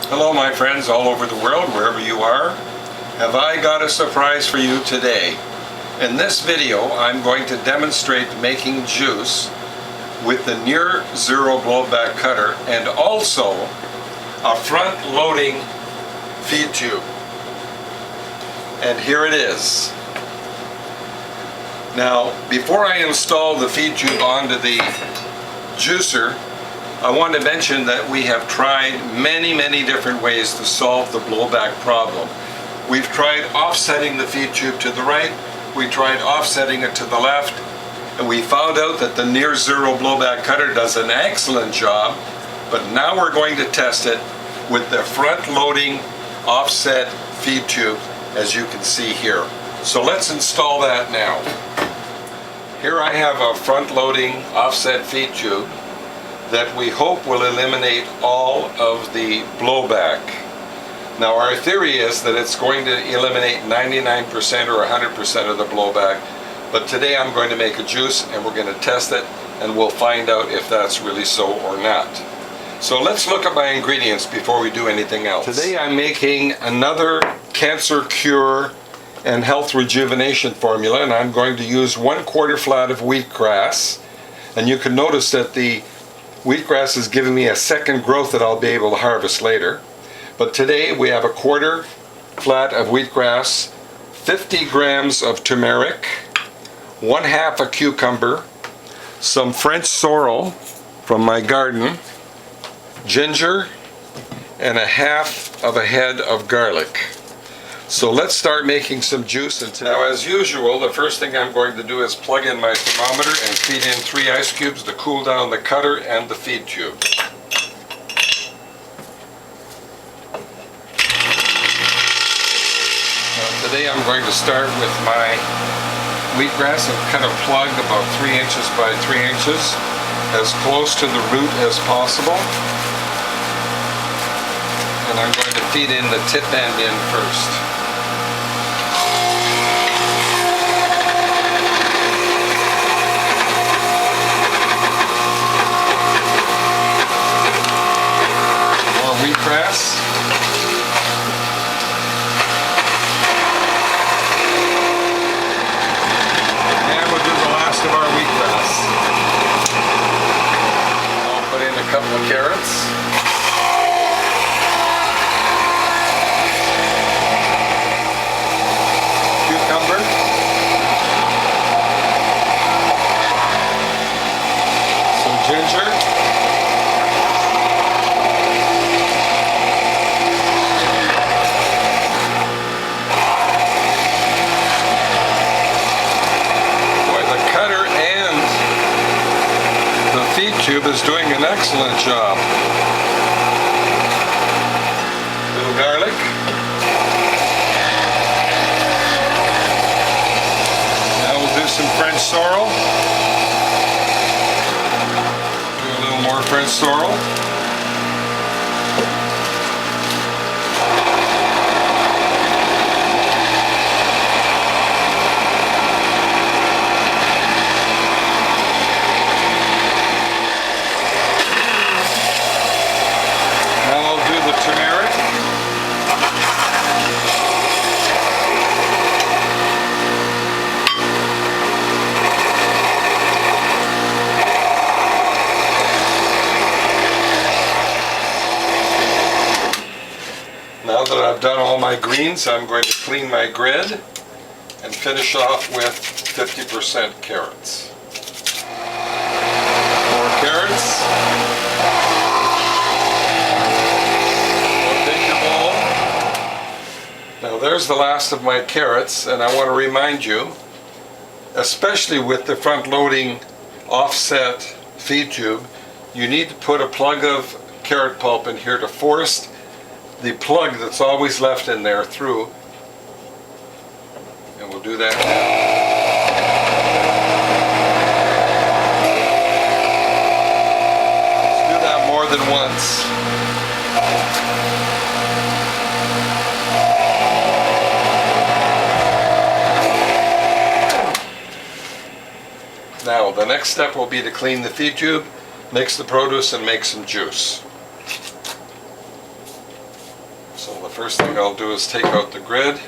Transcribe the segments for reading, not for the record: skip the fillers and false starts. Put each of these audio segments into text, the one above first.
Hello my friends all over the world, wherever you are. Have I got a surprise for you today? In this video I'm going to demonstrate making juice with the near zero blowback cutter and also a front loading feed tube. And here it is. Now before I install the feed tube onto the juicer, I want to mention that we have tried many different ways to solve the blowback problem. We've tried offsetting the feed tube to the right, we tried offsetting it to the left, and we found out that the near zero blowback cutter does an excellent job, but now we're going to test it with the front loading offset feed tube, as you can see here. So let's install that now. Here I have a front loading offset feed tube that we hope will eliminate all of the blowback. Now our theory is that it's going to eliminate 99% or 100% of the blowback, but today I'm going to make a juice and we're going to test it and we'll find out if that's really so or not. So let's look at my ingredients before we do anything else. Today I'm making another cancer cure and health rejuvenation formula, and I'm going to use 1/4 flat of wheatgrass, and you can notice that the wheatgrass is giving me a second growth that I'll be able to harvest later. But today we have 1/4 flat of wheatgrass, 50 grams of turmeric, 1/2 a cucumber, some French sorrel from my garden, ginger, and 1/2 of a head of garlic. So let's start making some juice. And now, as usual, the first thing I'm going to do is plug in my thermometer and feed in 3 ice cubes to cool down the cutter and the feed tube. Now, today I'm going to start with my wheatgrass and cut a plug about 3 inches by 3 inches, as close to the root as possible. And I'm going to feed in the tip end in first. Wheatgrass. And we'll do the last of our wheatgrass. I'll put in a couple of carrots. Cucumber. Some ginger. Tube is doing an excellent job. Little garlic. Now we'll do some French sorrel. Do a little more French sorrel. Now that I've done all my greens, I'm going to clean my grid and finish off with 50% carrots. More carrots. Take your bowl. Now there's the last of my carrots, and I want to remind you, especially with the front loading offset feed tube, you need to put a plug of carrot pulp in here to force the plug that's always left in there through, and we'll do that now. Let's do that more than once. Now the next step will be to clean the feed tube, mix the produce, and make some juice. So the first thing I'll do is take out the grid,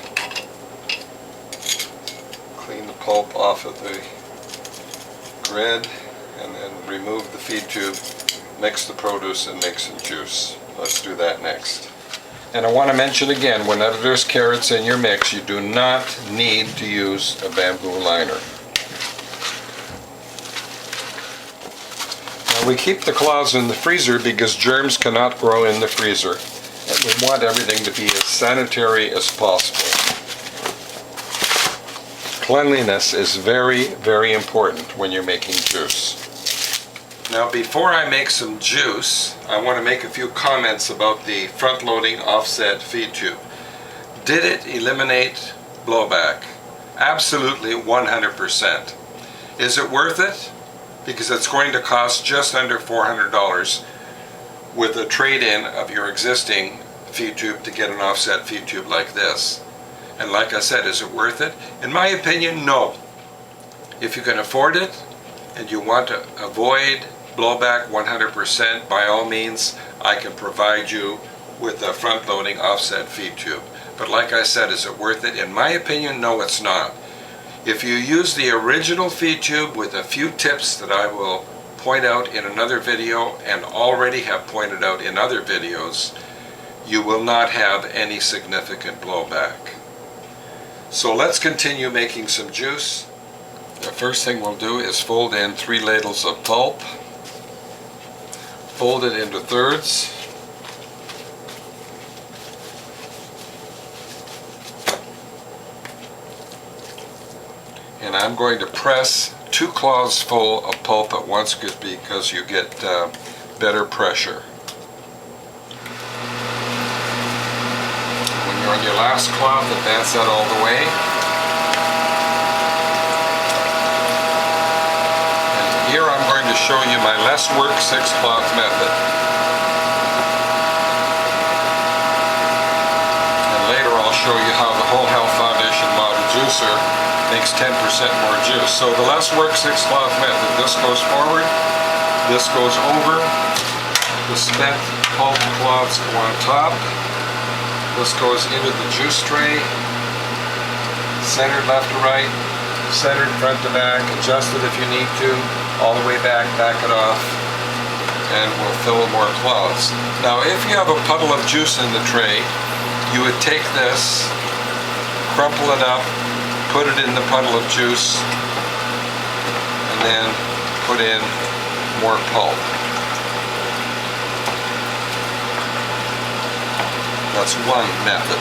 clean the pulp off of the grid, and then remove the feed tube, mix the produce, and make some juice. Let's do that next. And I want to mention again, whenever there's carrots in your mix, you do not need to use a bamboo liner. Now we keep the cloths in the freezer because germs cannot grow in the freezer. And we want everything to be as sanitary as possible. Cleanliness is very, very important when you're making juice. Now before I make some juice, I want to make a few comments about the front-loading offset feed tube. Did it eliminate blowback? Absolutely 100%. Is it worth it? Because it's going to cost just under $400 with a trade-in of your existing feed tube to get an offset feed tube like this. And like I said, is it worth it? In my opinion, no. If you can afford it and you want to avoid blowback 100%, by all means, I can provide you with a front-loading offset feed tube. But like I said, is it worth it? In my opinion, no, it's not. If you use the original feed tube with a few tips that I will point out in another video and already have pointed out in other videos, you will not have any significant blowback. So let's continue making some juice. The first thing we'll do is fold in 3 ladles of pulp. Fold it into thirds. And I'm going to press 2 cloths full of pulp at once because you get better pressure. When you're on your last cloth, advance that all the way. And here I'm going to show you my less work 6 cloth method. And later I'll show you how the Whole Health Foundation model juicer makes 10% more juice. So the less work 6 cloth method, this goes forward, this goes over, the spent pulp cloths go on top, this goes into the juice tray, centered left to right, centered front to back, adjust it if you need to, all the way back, back it off, and we'll fill more cloths. Now if you have a puddle of juice in the tray, you would take this, crumple it up, put it in the puddle of juice, and then put in more pulp. That's one method.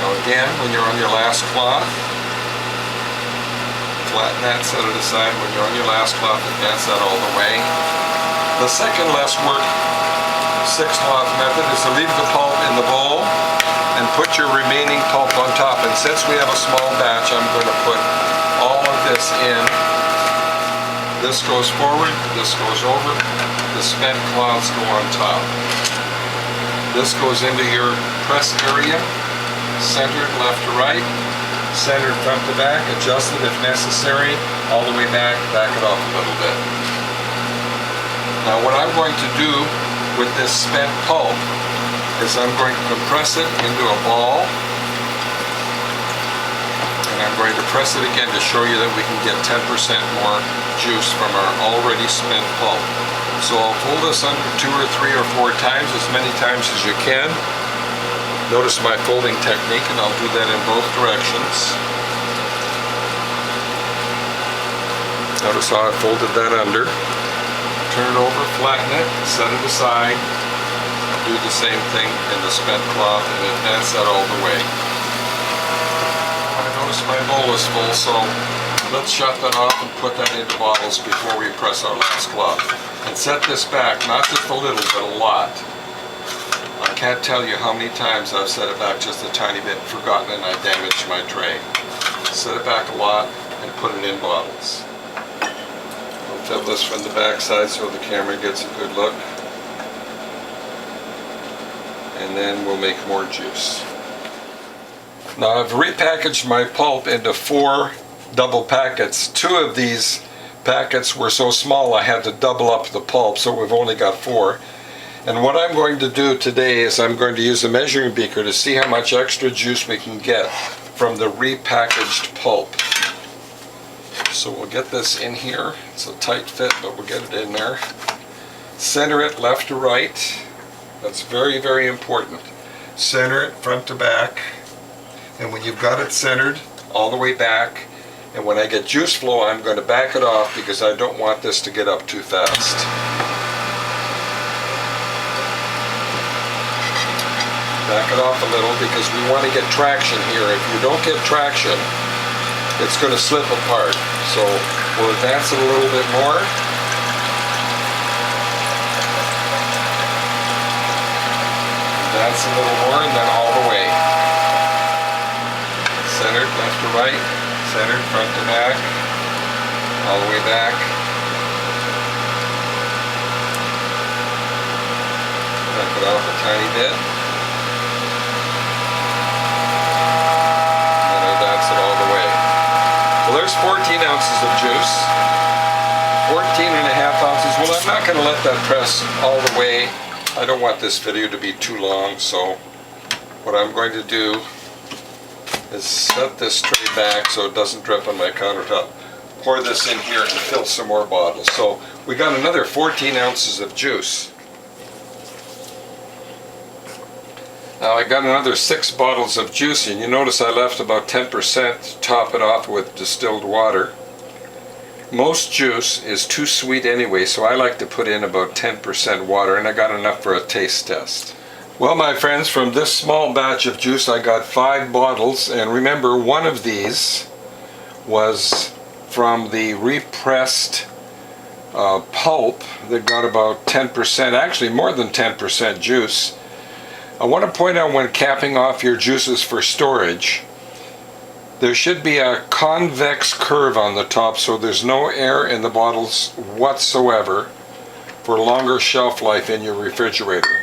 Now again, when you're on your last cloth, flatten that, set it aside. When you're on your last cloth, advance that all the way. The second less work 6 cloth method is to leave the pulp in the bowl and put your remaining pulp on top. And since we have a small batch, I'm going to put all of this in. This goes forward, this goes over, the spent cloths go on top. This goes into your press area, centered left to right, centered front to back, adjust it if necessary, all the way back, back it off a little bit. Now what I'm going to do with this spent pulp is I'm going to compress it into a ball, and I'm going to press it again to show you that we can get 10% more juice from our already spent pulp. So I'll fold this under 2 or 3 or 4 times, as many times as you can. Notice my folding technique, and I'll do that in both directions. Notice how I folded that under. Turn it over, flatten it, set it aside. Do the same thing in the spent cloth and advance that all the way. I notice my bowl is full, so let's shut that off and put that into bottles before we press our last cloth. And set this back, not just a little, but a lot. I can't tell you how many times I've set it back just a tiny bit, forgotten, and I damaged my tray. Set it back a lot and put it in bottles. I'll fill this from the back side so the camera gets a good look. And then we'll make more juice. Now I've repackaged my pulp into 4 double packets. 2 of these packets were so small I had to double up the pulp, so we've only got 4. And what I'm going to do today is I'm going to use a measuring beaker to see how much extra juice we can get from the repackaged pulp. So we'll get this in here. It's a tight fit, but we'll get it in there. Center it left to right. That's very, very important. Center it front to back. And when you've got it centered, all the way back, and when I get juice flow, I'm going to back it off because I don't want this to get up too fast. Back it off a little because we want to get traction here. If you don't get traction, it's going to slip apart. So we'll advance it a little bit more. Advance a little more, and then all the way. Centered left to right, centered front to back, all the way back. Back it off a tiny bit. And then advance it all the way. Well, there's 14 ounces of juice. 14.5 ounces. Well, I'm not going to let that press all the way. I don't want this video to be too long, so what I'm going to do is set this tray back so it doesn't drip on my countertop. Pour this in here and fill some more bottles. So we got another 14 ounces of juice. Now I got another 6 bottles of juice, and you notice I left about 10% to top it off with distilled water. Most juice is too sweet anyway, so I like to put in about 10% water, and I got enough for a taste test. Well, my friends, from this small batch of juice I got 5 bottles, and remember, one of these was from the repressed pulp that got about 10%, actually more than 10% juice. I want to point out, when capping off your juices for storage, there should be a convex curve on the top so there's no air in the bottles whatsoever for longer shelf life in your refrigerator.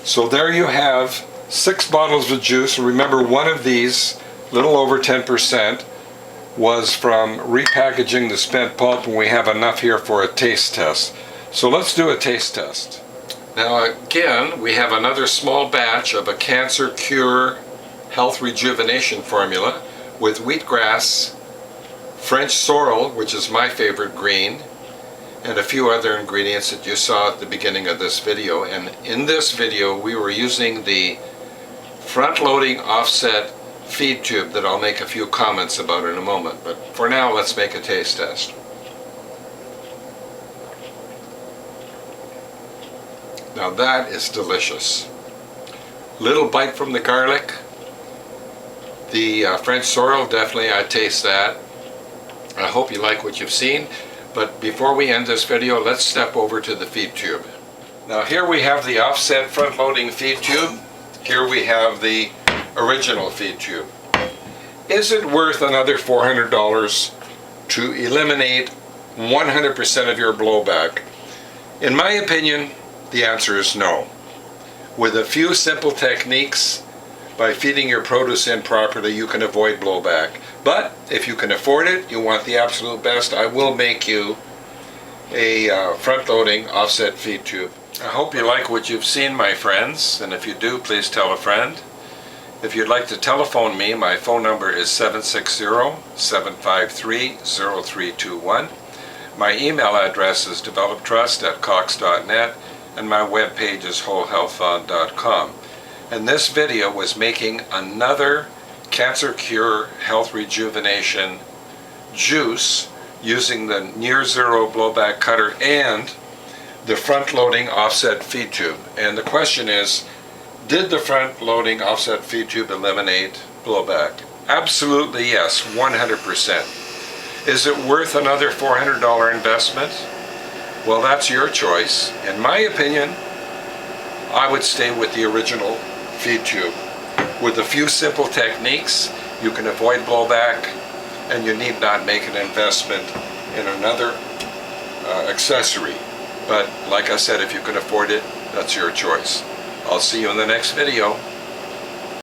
So there you have 6 bottles of juice. Remember, one of these, little over 10%, was from repackaging the spent pulp, and we have enough here for a taste test. So let's do a taste test. Now again, we have another small batch of a cancer cure health rejuvenation formula with wheatgrass, French sorrel, which is my favorite green, and a few other ingredients that you saw at the beginning of this video. And in this video we were using the front-loading offset feed tube that I'll make a few comments about in a moment. But for now, let's make a taste test. Now that is delicious. Little bite from the garlic. The French sorrel, definitely I taste that. I hope you like what you've seen. But before we end this video, let's step over to the feed tube. Now here we have the offset front-loading feed tube. Here we have the original feed tube. Is it worth another $400 to eliminate 100% of your blowback? In my opinion, the answer is no. With a few simple techniques, by feeding your produce in properly, you can avoid blowback. But if you can afford it, you want the absolute best, I will make you a front-loading offset feed tube. I hope you like what you've seen, my friends, and if you do, please tell a friend. If you'd like to telephone me, my phone number is 760-753-0321. My email address is developtrust@cox.net, and my webpage is wholehealthfund.com. And this video was making another cancer cure health rejuvenation juice using the near zero blowback cutter and the front loading offset feed tube. And the question is, did the front loading offset feed tube eliminate blowback? Absolutely yes, 100%. Is it worth another $400 investment? Well, that's your choice. In my opinion, I would stay with the original feed tube. With a few simple techniques, you can avoid blowback, and you need not make an investment in another accessory. But like I said, if you can afford it, that's your choice. I'll see you in the next video.